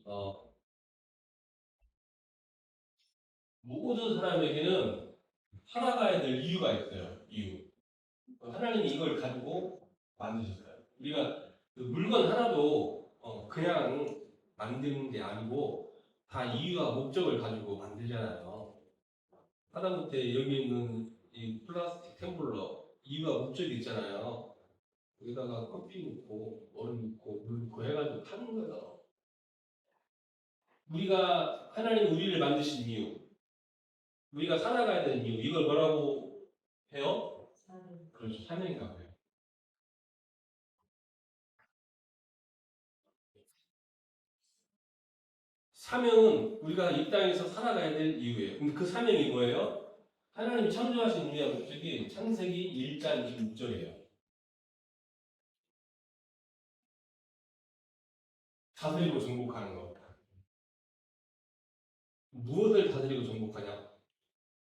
어, 모든 사람에게는 살아가야 될 이유가 있어요. 이유. 하나님이 이걸 가지고 만드셨어요. 우리가 그 물건 하나도 그냥 만드는 게 아니고 다 이유와 목적을 가지고 만들잖아요. 하다못해 여기 있는 이 플라스틱 텀블러 이유와 목적이 있잖아요. 여기다가 커피 넣고 얼음 넣고 물 넣고 해가지고 타는 거예요. 우리가 하나님 우리를 만드신 이유, 우리가 살아가야 되는 이유, 이걸 뭐라고 해요? 그렇죠. 사명이라고 해요. 사명은 우리가 이 땅에서 살아가야 될 이유예요. 근데 그 사명이 뭐예요? 하나님이 창조하신 이유와 목적이 창세기 1장 26절이에요. 다스리고 정복하는 거. 무엇을 다스리고 정복하냐?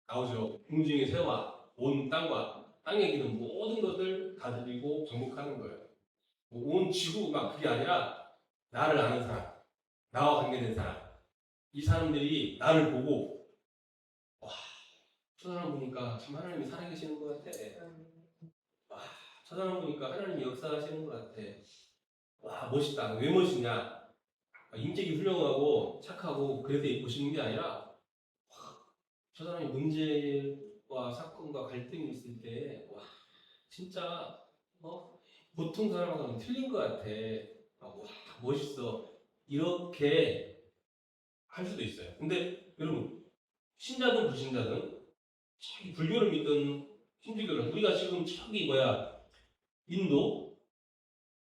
나오죠. 공중의 새와 온 땅과 땅에 기는 모든 것을 다스리고 정복하는 거예요. 온 지구가 그게 아니라 나를 아는 사람, 나와 관계된 사람, 이 사람들이 나를 보고 와, 저 사람 보니까 참 하나님이 살아계시는 것 같아. 와, 저 사람 보니까 하나님이 역사하시는 것 같아. 와, 멋있다. 왜 멋있냐? 인격이 훌륭하고 착하고 그래서 보시는 게 아니라 저 사람이 문제와 사건과 갈등이 있을 때 와, 진짜 보통 사람하고는 틀린 것 같아. 와, 멋있어. 이렇게 할 수도 있어요. 근데 여러분 신자든 불신자든 저기 불교를 믿던 신주교는 우리가 지금 저기 인도,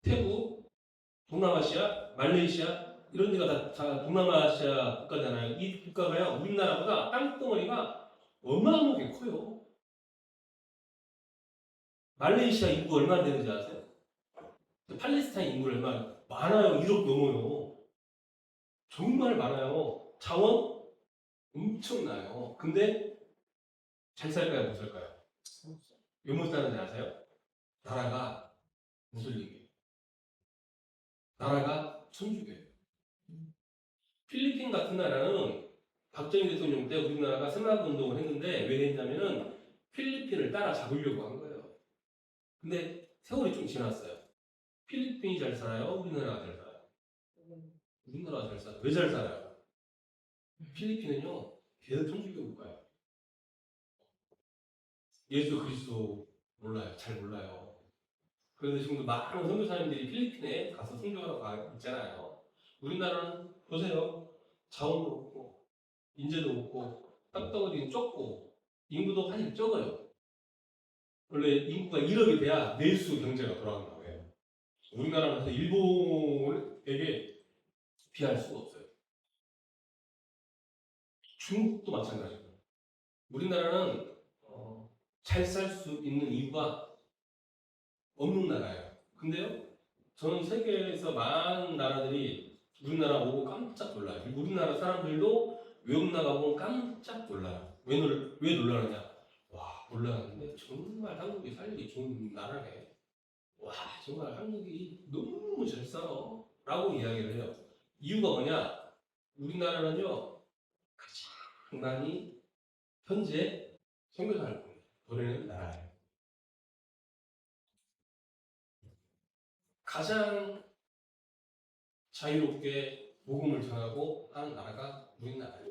태국, 동남아시아, 말레이시아 이런 데가 다 동남아시아 국가잖아요. 이 국가가요 우리나라보다 땅덩어리가 어마어마하게 커요. 말레이시아 인구 얼마나 되는지 아세요? 팔레스타인 인구 얼마나 많아요. 1억 넘어요. 정말 많아요. 자원 엄청나요. 근데 잘 살까요? 못 살까요? 왜 못 사는지 아세요? 나라가 무슬림이에요. 나라가 천주교예요. 필리핀 같은 나라는 박정희 대통령 때 우리나라가 새마을 운동을 했는데 왜 했냐면은 필리핀을 따라잡으려고 한 거예요. 근데 세월이 좀 지났어요. 필리핀이 잘 살아요? 우리나라가 잘 살아요? 우리나라가 잘 살아요. 왜 잘 살아요? 필리핀은요, 계속 천주교 국가예요. 예수 그리스도 몰라요. 잘 몰라요. 그런데 지금도 많은 선교사님들이 필리핀에 가서 선교하러 가 있잖아요. 우리나라는 보세요. 자원도 없고, 인재도 없고, 땅덩어리는 좁고, 인구도 사실 적어요. 원래 인구가 1억이 돼야 내수 경제가 돌아간다고 해요. 우리나라는 일본에게 비할 수가 없어요. 중국도 마찬가지고. 우리나라는 잘 살 수 있는 이유가 없는 나라예요. 근데요, 저는 세계에서 많은 나라들이 우리나라 보고 깜짝 놀라요. 그리고 우리나라 사람들도 외국 나가 보면 깜짝 놀라요. 왜 놀라느냐? 와, 몰랐는데 정말 한국이 살기 좋은 나라네. 와, 정말 한국이 너무 잘 살아. 라고 이야기를 해요. 이유가 뭐냐? 우리나라는요, 가장 많이 현재 선교사를 보내는 나라예요. 가장 자유롭게 복음을 전하고 하는 나라가 우리나라예요.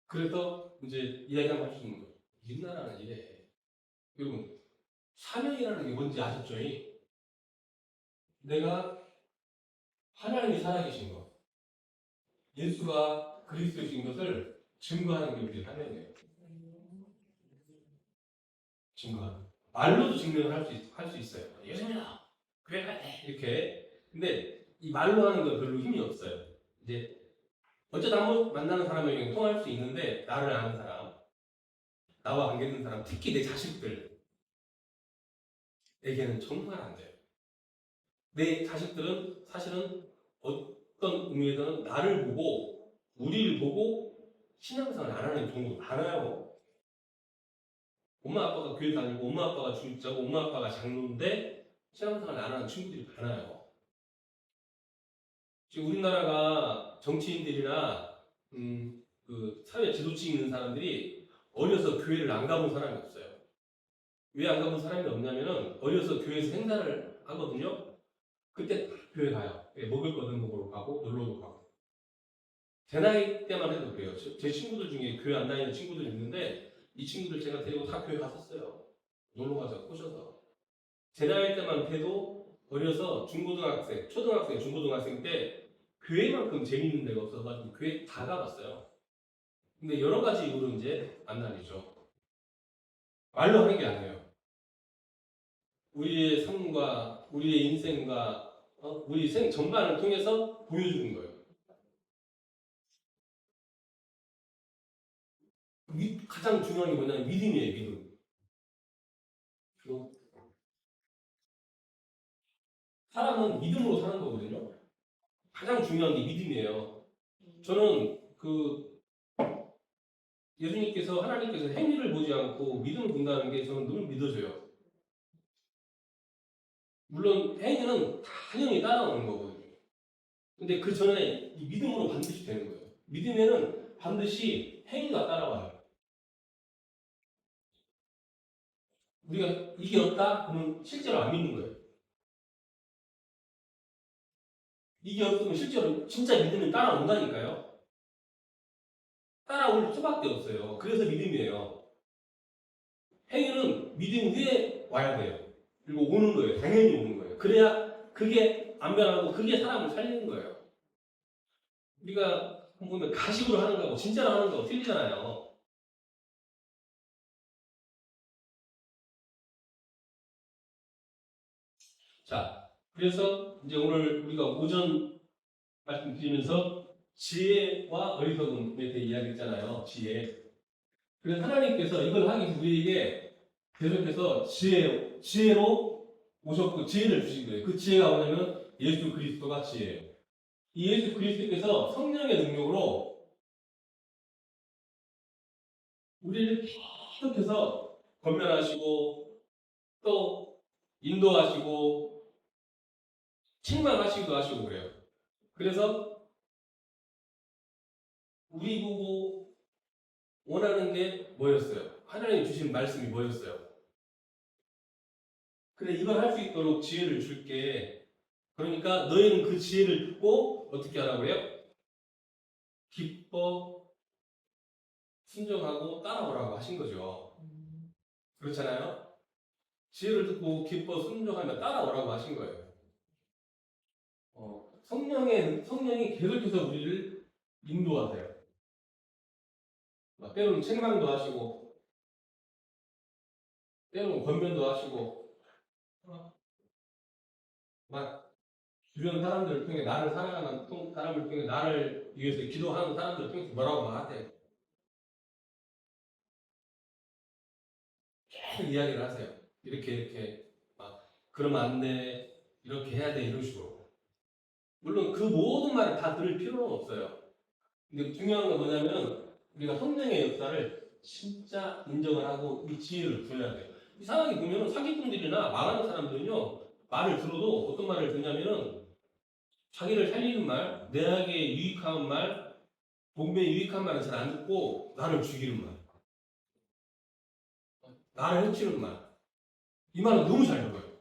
그래서 이제 이야기 한번 할 수 있는 거예요. 우리나라는 이래. 여러분, 사명이라는 게 뭔지 아셨죠? 내가 하나님이 살아계신 것, 예수가 그리스도이신 것을 증거하는 게 우리의 사명이에요. 증거하는. 말로도 증명을 할 수 있어요. 예수님아, 교회 가야 돼. 이렇게. 근데 이 말로 하는 건 별로 힘이 없어요. 이제 어쩌다 한번 만나는 사람에게 통할 수 있는데 나를 아는 사람, 나와 관계있는 사람, 특히 내 자식들에게는 정말 안 돼요. 내 자식들은 사실은 어떤 의미에서는 나를 보고 우리를 보고 신앙생활 안 하는 경우도 많아요. 엄마 아빠가 교회 다니고 엄마 아빠가 중직자고 엄마 아빠가 장로인데 신앙생활 안 하는 친구들이 많아요. 지금 우리나라가 정치인들이나 그 사회 지도층 있는 사람들이 어려서 교회를 안 가본 사람이 없어요. 왜 안 가본 사람이 없냐면은 어려서 교회에서 행사를 하거든요. 그때 다 교회 가요. 먹을 거든 먹으러 가고 놀러도 가고. 제 나이 때만 해도 그래요. 제 친구들 중에 교회 안 다니는 친구들이 있는데 이 친구들 제가 데리고 다 교회 갔었어요. 놀러 가자고 꼬셔서. 제 나이 때만 해도 어려서 중고등학생, 초등학생, 중고등학생 때 교회만큼 재밌는 데가 없어가지고 교회 다 가봤어요. 근데 여러 가지 이유로 이제 안 다니죠. 말로 하는 게 아니에요. 우리의 삶과 우리의 인생과 우리 생 전반을 통해서 보여주는 거예요. 가장 중요한 게 뭐냐면 믿음이에요, 믿음. 사람은 믿음으로 사는 거거든요. 가장 중요한 게 믿음이에요. 저는 그 예수님께서 하나님께서 행위를 보지 않고 믿음을 본다는 게 저는 너무 믿어져요. 물론 행위는 당연히 따라오는 거거든요. 근데 그 전에 이 믿음으로 반드시 되는 거예요. 믿음에는 반드시 행위가 따라와요. 우리가 이게 없다? 그러면 실제로 안 믿는 거예요. 이게 없으면 실제로 진짜 믿음이 따라온다니까요. 따라올 수밖에 없어요. 그래서 믿음이에요. 행위는 믿음 후에 와야 돼요. 그리고 오는 거예요. 당연히 오는 거예요. 그래야 그게 안 변하고 그게 사람을 살리는 거예요. 우리가 보면 가식으로 하는 거하고 진짜로 하는 거하고 틀리잖아요. 자, 그래서 이제 오늘 우리가 오전 말씀드리면서 지혜와 어리석음에 대해 이야기했잖아요. 지혜. 그래서 하나님께서 이걸 하기 위해서 우리에게 계속해서 지혜로 오셨고 지혜를 주신 거예요. 그 지혜가 뭐냐면 예수 그리스도가 지혜예요. 이 예수 그리스도께서 성령의 능력으로 우리를 계속해서 권면하시고 또 인도하시고 책망하시기도 하시고 그래요. 그래서 우리 보고 원하는 게 뭐였어요? 하나님 주신 말씀이 뭐였어요? 그래 이걸 할 수 있도록 지혜를 줄게. 그러니까 너희는 그 지혜를 듣고 어떻게 하라고 해요? 기뻐 순종하고 따라오라고 하신 거죠. 그렇잖아요? 지혜를 듣고 기뻐 순종하며 따라오라고 하신 거예요. 성령이 계속해서 우리를 인도하세요. 때로는 책망도 하시고, 때로는 권면도 하시고, 막 주변 사람들을 통해 나를 사랑하는 사람을 통해 나를 위해서 기도하는 사람들을 통해서 뭐라고 말하세요. 계속 이야기를 하세요. 이렇게 막 그러면 안 돼, 이렇게 해야 돼 이런 식으로. 물론 그 모든 말을 다 들을 필요는 없어요. 근데 중요한 건 뭐냐면 우리가 성령의 역사를 진짜 인정을 하고 이 지혜를 구해야 돼요. 이상하게 보면 사기꾼들이나 망하는 사람들은요 말을 들어도 어떤 말을 듣냐면은 자기를 살리는 말, 내에게 유익한 말, 복매에 유익한 말은 잘 안 듣고 나를 죽이는 말, 나를 해치는 말. 이 말은 너무 잘 들어요.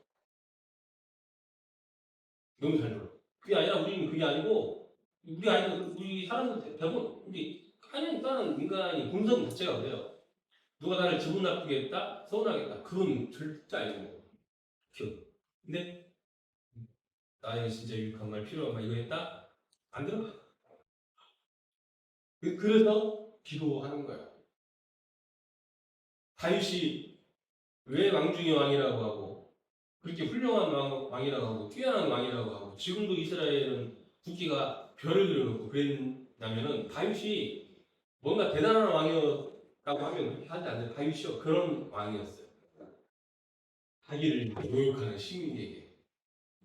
너무 잘 들어요. 그게 아니라 우리는 그게 아니고 우리 사람들 대부분 우리 하나님 따는 인간이 본성 자체가 그래요. 누가 나를 기분 나쁘게 했다, 서운하겠다. 그건 절대 아니고. 근데 나에게 진짜 유익한 말, 필요한 말 이거 했다? 안 들어. 그래서 기도하는 거야. 다윗이 왜 왕중의 왕이라고 하고 그렇게 훌륭한 왕이라고 하고 뛰어난 왕이라고 하고 지금도 이스라엘은 국기가 별을 그려놓고 그랬냐면은 다윗이 뭔가 대단한 왕이었다고 하면 그렇게 하지 않는 다윗이 그런 왕이었어요. 자기를 모욕하는 시민에게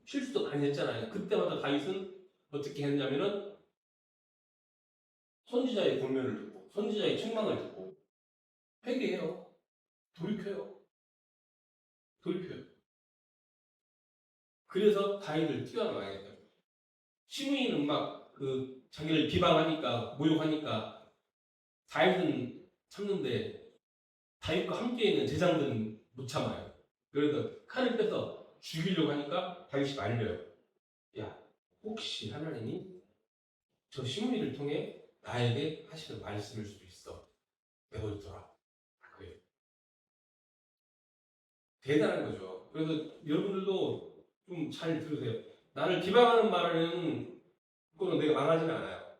실수도 많이 했잖아요. 그때마다 다윗은 어떻게 했냐면은 선지자의 권면을 듣고 선지자의 책망을 듣고 회개해요. 돌이켜요. 돌이켜요. 그래서 다윗을 뛰어난 왕이 됐어요. 시무이는 막 그 자기를 비방하니까 모욕하니까 다윗은 참는데 다윗과 함께 있는 제장들은 못 참아요. 그래서 칼을 빼서 죽이려고 하니까 다윗이 말려요. 야, 혹시 하나님이 저 시므이를 통해 나에게 하시는 말씀일 수도 있어. 내버려둬라. 그래요. 대단한 거죠. 그래서 여러분들도 좀 잘 들으세요. 나를 비방하는 말은 그거는 내가 망하지는 않아요.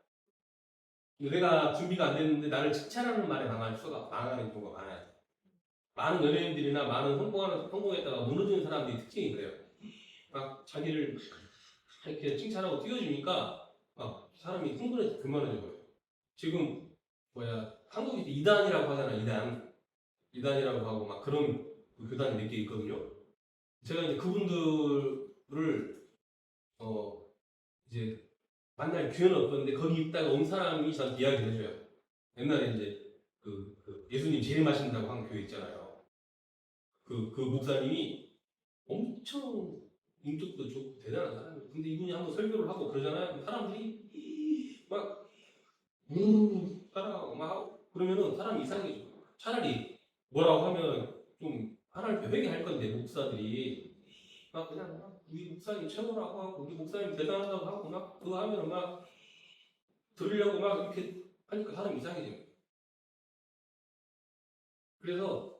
내가 준비가 안 됐는데 나를 칭찬하는 말에 망하는 경우가 많아요. 많은 연예인들이나 많은 성공했다가 무너지는 사람들이 특징이 그래요. 막 자기를 이렇게 칭찬하고 띄워주니까 막 사람이 흥분해서 그만해져 버려요. 지금 한국에서 이단이라고 하잖아. 이단이라고 하고 막 그런 교단이 몇 개 있거든요. 제가 이제 그분들을 이제 만날 기회는 없었는데 거기 있다가 온 사람이 저한테 이야기를 해줘요. 옛날에 이제 예수님 재림하신다고 한 교회 있잖아요. 그 목사님이 엄청 인격도 좋고 대단한 사람이에요. 근데 이분이 한번 설교를 하고 그러잖아요. 사람들이 막 따라가고 막 하고 그러면은 사람이 이상해져. 차라리 뭐라고 하면 좀 하나님 회개할 건데 목사들이 막 그냥 막 우리 목사님 최고라고 하고 우리 목사님 대단하다고 하고 막 그거 하면은 막 들으려고 막 이렇게 하니까 사람이 이상해져요. 그래서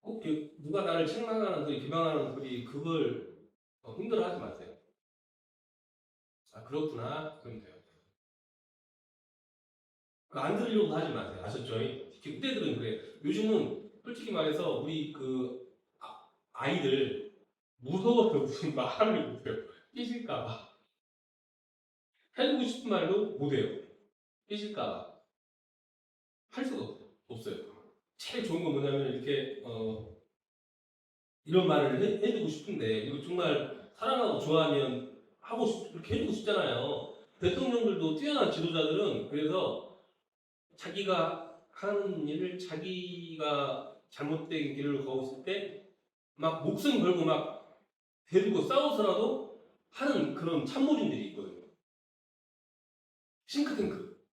꼭 누가 나를 책망하는 소리, 비방하는 소리 그걸 힘들어하지 마세요. 아 그렇구나 그러면 돼요. 안 들으려고 하지 마세요. 아셨죠? 특히 그때들은 그래. 요즘은 솔직히 말해서 우리 아이들 무서워서 무슨 말을 못해요. 삐질까봐. 해주고 싶은 말도 못해요. 삐질까봐. 할 수가 없어요. 제일 좋은 건 뭐냐면 이렇게 이런 말을 해주고 싶은데 이거 정말 사랑하고 좋아하면 그렇게 해주고 싶잖아요. 대통령들도 뛰어난 지도자들은 그래서 자기가 하는 일을 자기가 잘못된 길을 가고 있을 때 막 목숨 걸고 막 데리고 싸워서라도 하는 그런 참모진들이 있거든요. 싱크탱크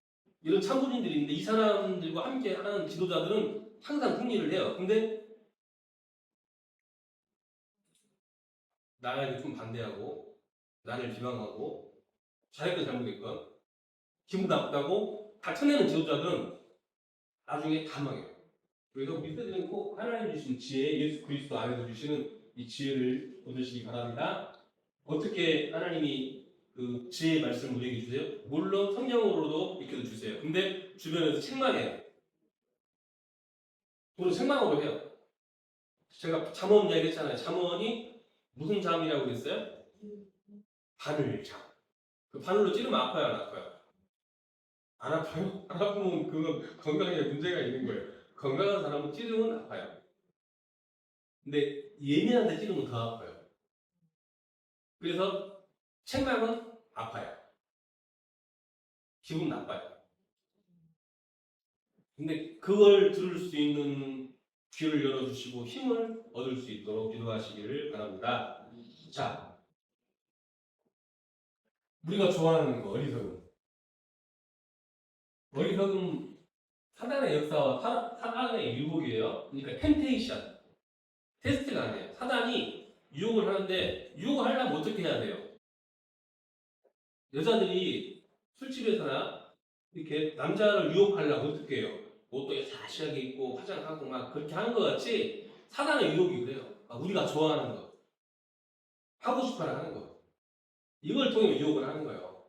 이런 참모진들이 있는데 이 사람들과 함께 하는 지도자들은 항상 승리를 해요. 근데 나에게 좀 반대하고 나를 비방하고 잘했건 잘못했건 기분 나쁘다고 다 쳐내는 지도자들은 나중에 다 망해요. 그래서 우리 세대는 꼭 하나님 주신 지혜, 예수 그리스도 안에서 주시는 이 지혜를 얻으시기 바랍니다. 어떻게 하나님이 그 지혜의 말씀을 우리에게 주세요? 물론 성경으로도 익혀 주세요. 근데 주변에서 책망해요. 서로 책망으로 해요. 제가 잠언 이야기했잖아요. 잠언이 무슨 잠이라고 했어요? 바늘잠. 그 바늘로 찌르면 아파요, 안 아파요? 안 아파요? 안 아프면 그건 건강에 문제가 있는 거예요. 건강한 사람은 찌르면 아파요. 근데 예민한 데 찌르면 더 아파요. 그래서 책망은 아파요. 기분 나빠요. 근데 그걸 들을 수 있는 귀를 열어주시고 힘을 얻을 수 있도록 기도하시기를 바랍니다. 자, 우리가 좋아하는 거, 어리석음. 어리석음, 사단의 역사와 사단의 유혹이에요. 그러니까 템테이션, 테스트가 아니에요. 사단이 유혹을 하는데 유혹을 하려면 어떻게 해야 돼요? 여자들이 술집에서나 이렇게 남자를 유혹하려면 어떻게 해요? 옷도 야시하게 입고 화장하고 막 그렇게 하는 것 같이 사단의 유혹이 그래요. 우리가 좋아하는 거, 하고 싶어라 하는 거. 이걸 통해 유혹을 하는 거예요.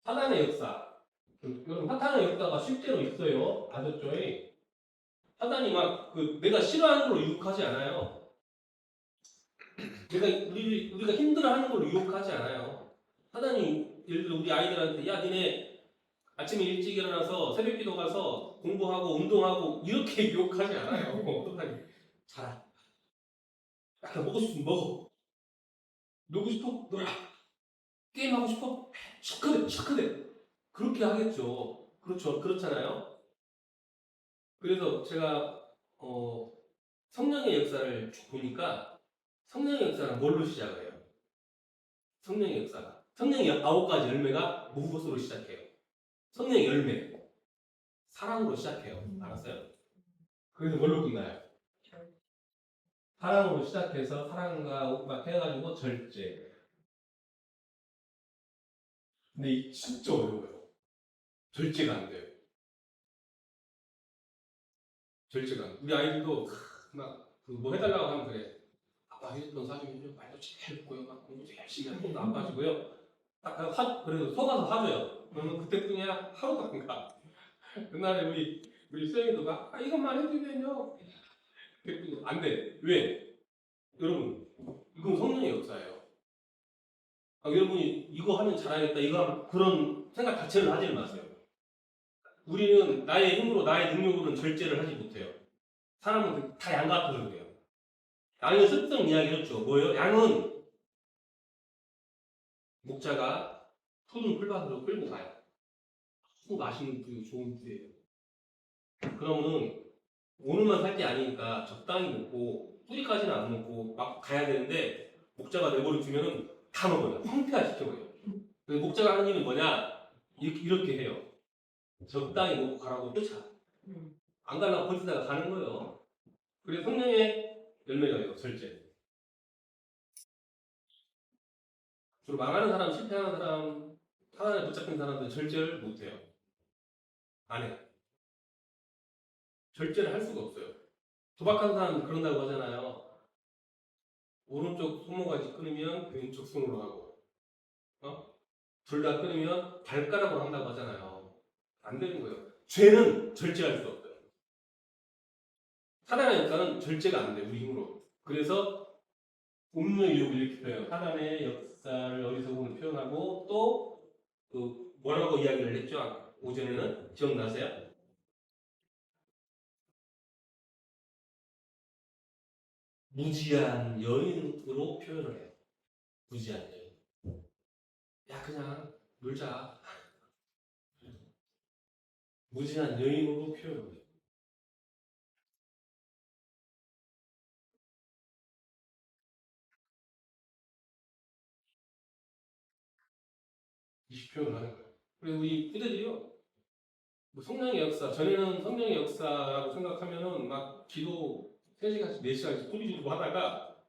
사단의 역사. 여러분, 사단의 역사가 실제로 있어요. 아셨죠? 사단이 막 내가 싫어하는 걸로 유혹하지 않아요. 우리가 힘들어하는 걸로 유혹하지 않아요. 사단이 예를 들어 우리 아이들한테 야 니네 아침에 일찍 일어나서 새벽 기도 가서 공부하고 운동하고 이렇게 유혹하지 않아요. 사단이 자라. 약간 먹고 싶으면 먹어. 놀고 싶어? 놀아. 게임하고 싶어? 시크릿 시크릿. 그렇게 하겠죠. 그렇죠. 그렇잖아요. 그래서 제가 성령의 역사를 쭉 보니까 성령의 역사는 뭘로 시작해요? 성령의 역사가. 성령의 9가지 열매가 무엇으로 시작해요? 성령의 열매. 사랑으로 시작해요. 알았어요? 그래서 뭘로 끝나요? 사랑으로 시작해서 사랑과 막 해가지고 절제. 근데 이 진짜 어려워요. 절제가 안 돼요. 절제가 안 돼요. 우리 아이들도 막 뭐 해달라고 하면 그래. 아빠 휴대폰 사주면요. 말도 잘 듣고요. 막 공부도 열심히 하고 돈도 안 빠지고요. 그래도 속아서 사줘요. 그러면 그때뿐이야. 하루도 안 가. 그날에 우리 수영이도 막 이것만 해주면요. 그때뿐이 안 돼. 왜? 여러분 이건 성령의 역사예요. 여러분이 이거 하면 잘하겠다 이거 하면 그런 생각 자체를 하지를 마세요. 우리는 나의 힘으로 나의 능력으로는 절제를 하지 못해요. 사람은 다 양 같아서 그래요. 양은 습성 이야기했죠. 뭐예요? 양은 목자가 푸른 풀밭으로 끌고 가요. 아주 맛있는 그 좋은 풀이에요. 그러면은 오늘만 살 게 아니니까 적당히 먹고 뿌리까지는 안 먹고 막 가야 되는데 목자가 내버려 두면은 다 먹어요. 황폐화 시켜버려요. 그래서 목자가 하는 일은 뭐냐? 이렇게 해요. 적당히 먹고 가라고 쫓아. 안 가려고 버티다가 가는 거예요. 그래서 성령의 열매가 이거 절제. 주로 망하는 사람, 실패하는 사람, 사단에 붙잡힌 사람들 절제를 못해요. 안 해. 절제를 할 수가 없어요. 도박하는 사람 그런다고 하잖아요. 오른쪽 손모가지 끊으면 왼쪽 손으로 하고, 둘 다 끊으면 발가락으로 한다고 하잖아요. 안 되는 거예요. 죄는 절제할 수 없어요. 사단의 역사는 절제가 안 돼, 우리 힘으로. 그래서 운명의 유혹을 이렇게 표현해요. 사단의 역사를 어리석음을 표현하고 또 그 뭐라고 이야기를 했죠? 오전에는 기억나세요? 무지한 여인으로 표현을 해요. 무지한 여인. 야 그냥 놀자. 무지한 여인으로 표현을 해요. 이 표현을 하는 거예요. 그리고 이 후대들이요. 뭐 성령의 역사, 전에는 성령의 역사라고 생각하면은 막 기도 3시간씩, 4시간씩 소리 지르고 하다가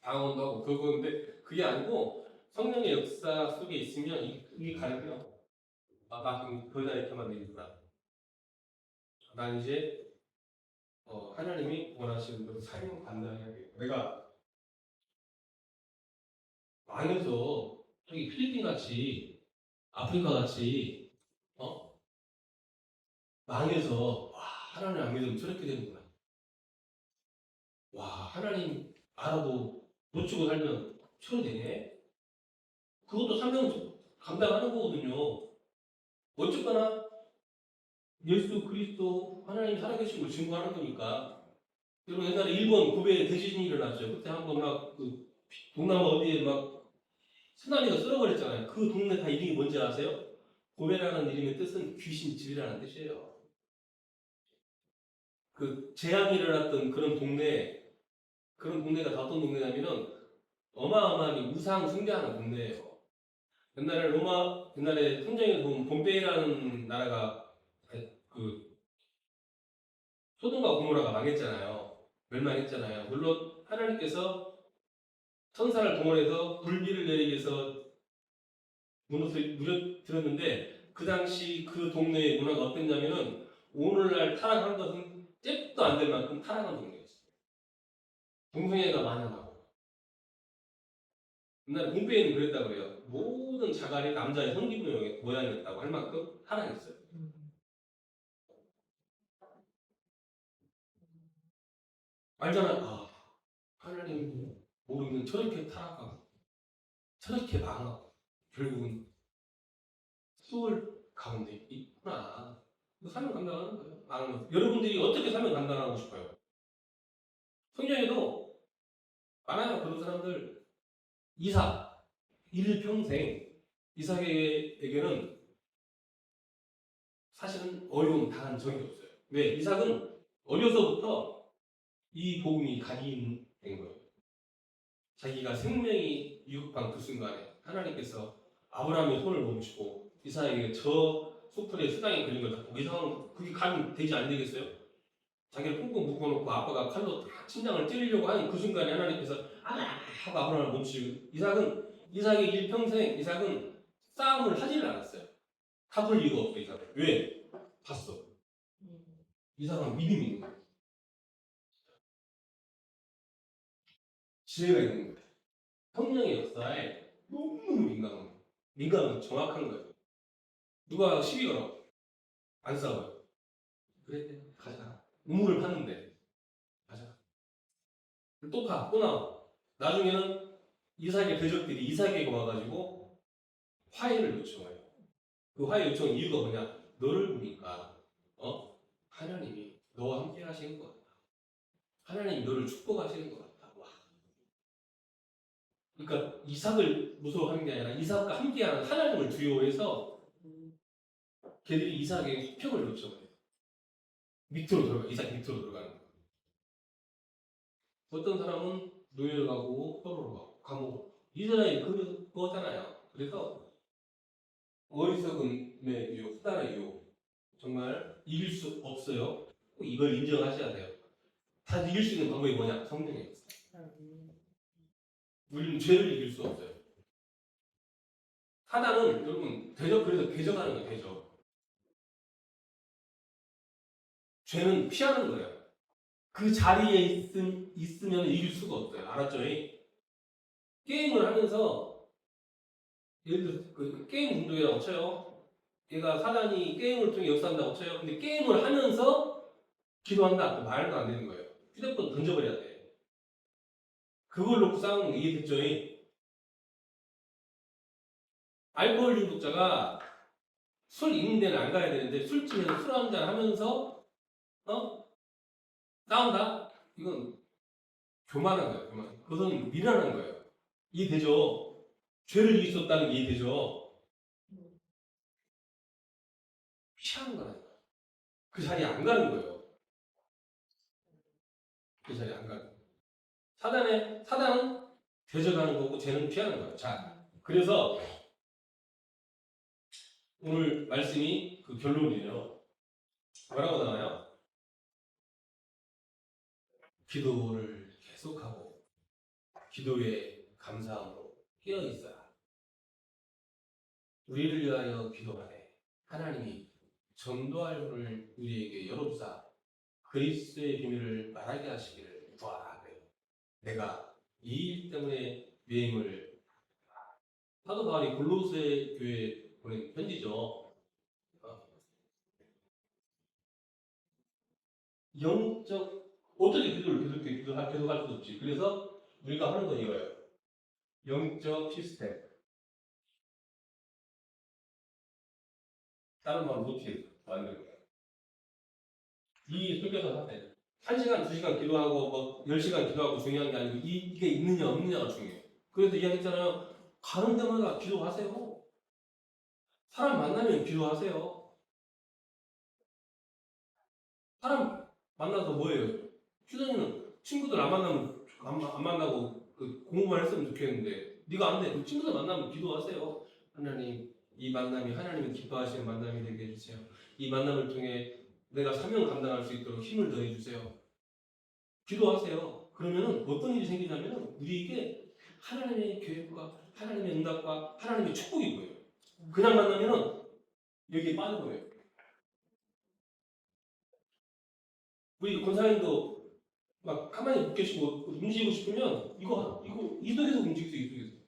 방언도 하고 그거인데 그게 아니고 성령의 역사 속에 있으면 이게 가능해요. 나 지금 거기다 이렇게만 되겠구나. 난 이제 하나님이 원하시는 대로 삶을 감당해야 돼요. 내가 망해서 저기 필리핀 같이 아프리카 같이 망해서 와 하나님 안 믿으면 저렇게 되는구나. 와 하나님 알아도 놓치고 살면 저렇게 되네. 그것도 사명 감당하는 거거든요. 어쨌거나 예수 그리스도 하나님 살아계신 걸 증거하는 거니까. 여러분 옛날에 일본 고베에 대지진이 일어났죠. 그때 한번 막그 동남아 어디에 막 쓰나미가 쓸어버렸잖아요. 그 동네 다 이름이 뭔지 아세요? 고베라는 이름의 뜻은 귀신 집이라는 뜻이에요. 그 재앙이 일어났던 그런 동네가 다 어떤 동네냐면은 어마어마하게 우상 숭배하는 동네예요. 옛날에 성경에 보면 봄베이라는 나라가 그 소돔과 고모라가 망했잖아요. 멸망했잖아요. 물론 하나님께서 천사를 동원해서 불비를 내리기 위해서 무너뜨 무너뜨렸는데 그 당시 그 동네의 문화가 어땠냐면은 오늘날 타락한 것은 잽도 안 될 만큼 타락한 동네였어요. 동성애가 만연하고 옛날에 봄베이는 그랬다고 그래요. 모든 자갈이 남자의 성기부 모양이었다고 할 만큼 타락했어요. 알잖아. 하나님 모르면 저렇게 타락하고 저렇게 망하고 결국은 수월 가운데 있구나. 그 삶을 감당하는 거예요. 망하면서. 여러분들이 어떻게 삶을 감당하고 싶어요? 성경에도 많아요. 그런 사람들. 이삭 일평생 이삭에게는 사실은 어려움 당한 적이 없어요. 왜? 이삭은 어려서부터 이 복음이 각인된 거예요. 자기가 생명이 위급한 그 순간에 하나님께서 아브라함의 손을 멈추고 이삭에게 저 숲풀에 수당이 걸린 걸 다 보고 이삭은 그게 감 되지 안 되겠어요? 자기를 꽁꽁 묶어놓고 아빠가 칼로 다 심장을 찌르려고 하는 그 순간에 하나님께서 하고 아브라함을 멈추고 이삭의 일평생 이삭은 싸움을 하지를 않았어요. 타볼 이유가 없어 이삭은. 왜? 봤어. 이삭은 믿음이 있는 거예요. 지혜가 있는 거예요. 성령의 역사에 너무너무 민감한 거예요. 민감은 정확한 거예요. 누가 시비 걸어 안 싸워요. 그래 가자. 우물을 팠는데 가자. 또 가, 또 나와. 나중에는 이삭의 대적들이 이삭에게 와가지고 화해를 요청해요. 그 화해 요청 이유가 뭐냐? 너를 보니까 하나님이 너와 함께 하시는 것 같다. 하나님이 너를 축복하시는 것 같다. 와. 그러니까 이삭을 무서워하는 게 아니라 이삭과 함께하는 하나님을 두려워해서 걔들이 이삭에게 화평을 요청해요. 밑으로 들어가, 이삭 밑으로 들어가는 거예요. 어떤 사람은 노예를 가고 포로로 가고 감옥으로. 이스라엘 그거잖아요. 그래서 어리석음의 유혹, 수단의 유혹 정말 이길 수 없어요. 꼭 이걸 인정하셔야 돼요. 다 이길 수 있는 방법이 뭐냐? 성령의 역사. 우리는 죄를 이길 수 없어요. 사단은 여러분 그래서 대적하는 거예요. 대적. 죄는 피하는 거예요. 그 자리에 있으면 이길 수가 없어요. 알았죠? 게임을 하면서 예를 들어 그 게임 운동이라고 쳐요. 얘가 사단이 게임을 통해 역사한다고 쳐요. 근데 게임을 하면서 기도한다. 말도 안 되는 거예요. 휴대폰 던져버려야 돼. 그걸 놓고 싸우는 게 이해됐죠? 알코올 중독자가 술 있는 데는 안 가야 되는데 술집에서 술 한잔 하면서 싸운다? 이건 교만한 거예요. 교만. 그것은 미련한 거예요. 이해되죠? 죄를 이길 수 없다는 게 이해되죠? 피하는 거라니까. 그 자리에 안 가는 거예요. 그 자리에 안 가는 거예요. 사단은 대적하는 거고 죄는 피하는 거예요. 자, 그래서 오늘 말씀이 그 결론이에요. 뭐라고 나와요? 기도를 계속하고 기도에 감사함으로 깨어있어라. 우리를 위하여 기도하네. 하나님이 전도할 문을 우리에게 열어주사 그리스도의 비밀을 말하게 하시기를 구하라. 내가 이 일 때문에 여행을 사도 바울이 골로새 교회에 보낸 편지죠. 영적 어떻게 기도를 계속할 수 없지. 그래서 우리가 하는 건 이거예요. 영적 시스템. 다른 말로 루틴 만드는 거예요. 이 속에서 하세요. 1시간, 2시간 기도하고 뭐 10시간 기도하고 중요한 게 아니고 이게 있느냐 없느냐가 중요해요. 그래서 이야기했잖아요. 가는 데마다 기도하세요. 사람 만나면 기도하세요. 사람 만나서 뭐예요? 휴전이는 친구들 안 만나면 안 만나고 그 공부만 했으면 좋겠는데 네가 안 돼. 그 친구들 만나면 기도하세요. 하나님 이 만남이 하나님이 기뻐하시는 만남이 되게 해주세요. 이 만남을 통해 내가 사명 감당할 수 있도록 힘을 더해 주세요. 기도하세요. 그러면은 어떤 일이 생기냐면 우리에게 하나님의 계획과 하나님의 응답과 하나님의 축복이 보여요. 그냥 만나면은 여기에 빠져버려요. 우리 권사님도 막 가만히 못 계시고 움직이고 싶으면 이거 이 속에서 움직일 수 있어요.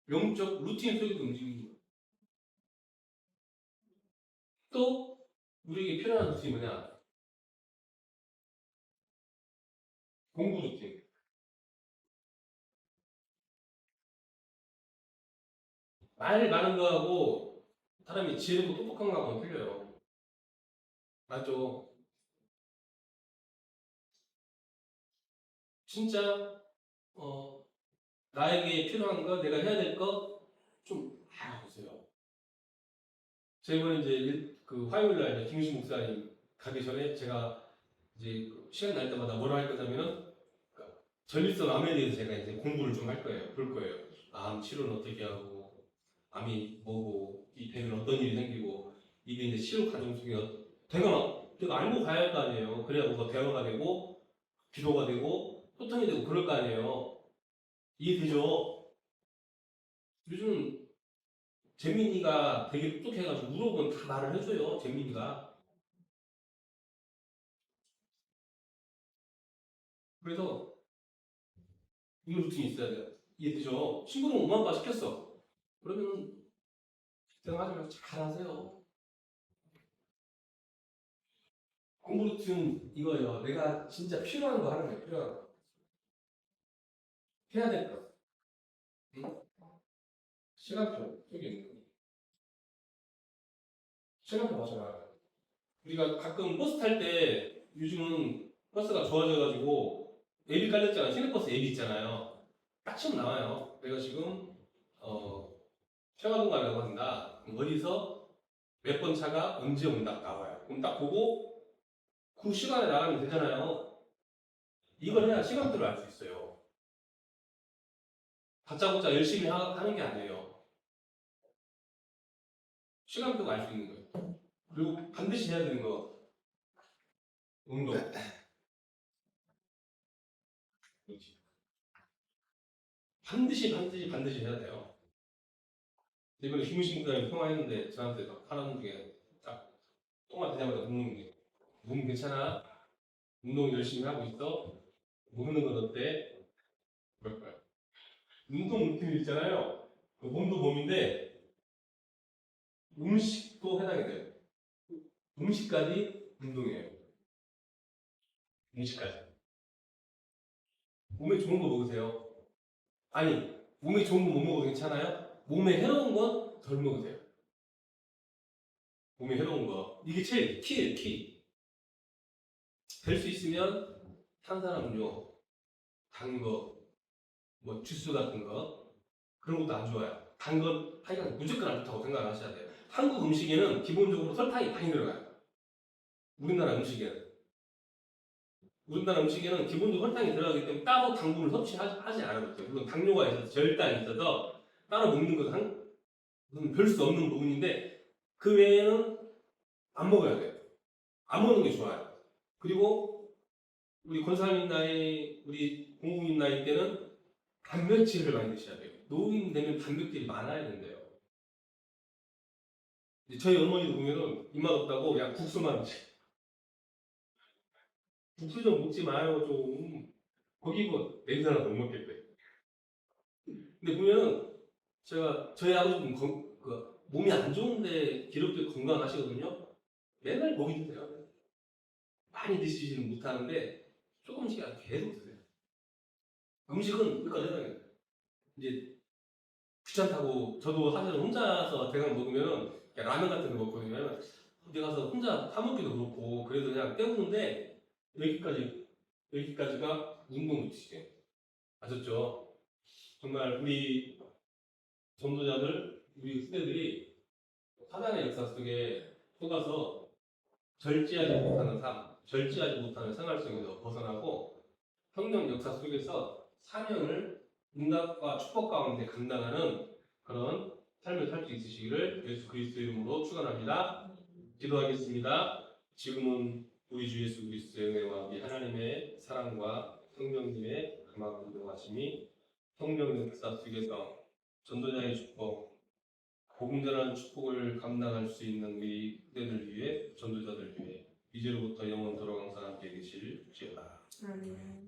영적 루틴 속에서 움직이는 거예요. 또 우리에게 필요한 루틴이 뭐냐? 공부 루틴. 말 많은 거하고 사람이 지혜롭고 똑똑한 거하고는 틀려요. 맞죠? 진짜 나에게 필요한 거, 내가 해야 될 거 좀 알아보세요. 제가 이번에 이제 그 화요일 날 김유신 목사님 가기 전에 제가 이제 그 시간 날 때마다 뭐라 할 거냐면은 그러니까 전립선 암에 대해서 제가 이제 공부를 좀 할 거예요. 볼 거예요. 암 치료는 어떻게 하고 암이 뭐고 이 되면 어떤 일이 생기고 이게 이제 치료 과정 속에 내가 알고 가야 할 거 아니에요. 그래야 뭐가 대화가 되고 기도가 되고 소통이 되고 그럴 거 아니에요. 이해되죠? 요즘 재민이가 되게 똑똑해가지고 물어보면 다 말을 해줘요. 재민이가. 그래서 이런 루틴이 있어야 돼요. 이해되죠? 친구는 엄마 아빠 시켰어. 그러면 걱정하지 말고 잘 하세요. 공부 루틴 이거예요. 내가 진짜 필요한 거 하는 거예요. 필요한 거. 해야 될 거. 응? 시간표 여기 있는 거. 시간표 맞아요. 우리가 가끔 버스 탈 때 요즘은 버스가 좋아져가지고 앱이 깔렸잖아요. 시내버스 앱이 있잖아요. 딱 치면 나와요. 내가 지금 평화동가라고 한다. 그럼 어디서 몇 번 차가 언제 온다 나와요. 그럼 딱 보고 그 시간에 나가면 되잖아요. 이걸 해야 시간표를 알 수 있어요. 다짜고짜 열심히 하는 게 아니에요. 시간표가 알 수 있는 거예요. 그리고 반드시 해야 되는 거 운동. 그렇지. 반드시 해야 돼요. 이번에 김우신과랑 통화했는데 저한테 막 하라는 게 딱 통화 되자마자 묻는 게 몸 괜찮아? 운동 열심히 하고 있어? 먹는 건 어때? 그럴까요? 운동 루틴 있잖아요. 그 몸도 몸인데 음식도 해당이 돼요. 음식까지 운동이에요. 음식까지. 몸에 좋은 거 먹으세요. 아니, 몸에 좋은 거 못 먹어도 괜찮아요? 몸에 해로운 건 덜 먹으세요. 몸에 해로운 거. 이게 제일 키예요, 키. 될 수 있으면 탄산음료, 단 거, 뭐 주스 같은 거 그런 것도 안 좋아요. 단 건 하여간 무조건 안 좋다고 생각을 하셔야 돼요. 한국 음식에는 기본적으로 설탕이 많이 들어가요. 우리나라 음식에는. 우리나라 음식에는 기본적으로 설탕이 들어가기 때문에 따로 당분을 섭취하지 않아도 돼요. 물론 당뇨가 있어서 절당이 있어서 따로 먹는 것은 별 수 없는 부분인데 그 외에는 안 먹어야 돼요. 안 먹는 게 좋아요. 그리고 우리 권사님 나이, 우리 공국민 나이 때는 단백질을 많이 드셔야 돼요. 노인 되면 단백질이 많아야 된대요. 이제 저희 어머니도 보면은 입맛 없다고 그냥 국수만 드세요. 국수 좀 먹지 마요 좀. 거기 뭐 냄새 나서 못 먹겠대. 근데 보면은 저희 아버지는 몸이 안 좋은데 기록도 건강하시거든요. 맨날 고기 드세요. 많이 드시지는 못하는데 조금씩 계속 드세요. 음식은 그러니까 세상에 이제 귀찮다고 저도 사실은 혼자서 대강 먹으면 그냥 라면 같은 거 먹거든요. 어디 가서 혼자 사 먹기도 그렇고 그래서 그냥 때우는데 여기까지가 운동 루틴이에요. 아셨죠? 정말 우리 전도자들, 우리 후대들이 사단의 역사 속에 속아서 절제하지 못하는 삶, 절제하지 못하는 생활 속에서 벗어나고 성령 역사 속에서 사명을 응답과 축복 가운데 감당하는 그런 삶을 살 수 있으시기를 예수 그리스도 이름으로 축원합니다. 기도하겠습니다. 지금은 우리 주 예수 그리스도의 은혜와 우리 하나님의 사랑과 성령님의 감화 공동하심이 성령 역사 속에서 전도자의 축복, 복음 전하는 축복을 감당할 수 있는 우리 그대들 위해 전도자들 위해 이제로부터 영원토록 항상 함께 계실지어다. 아멘.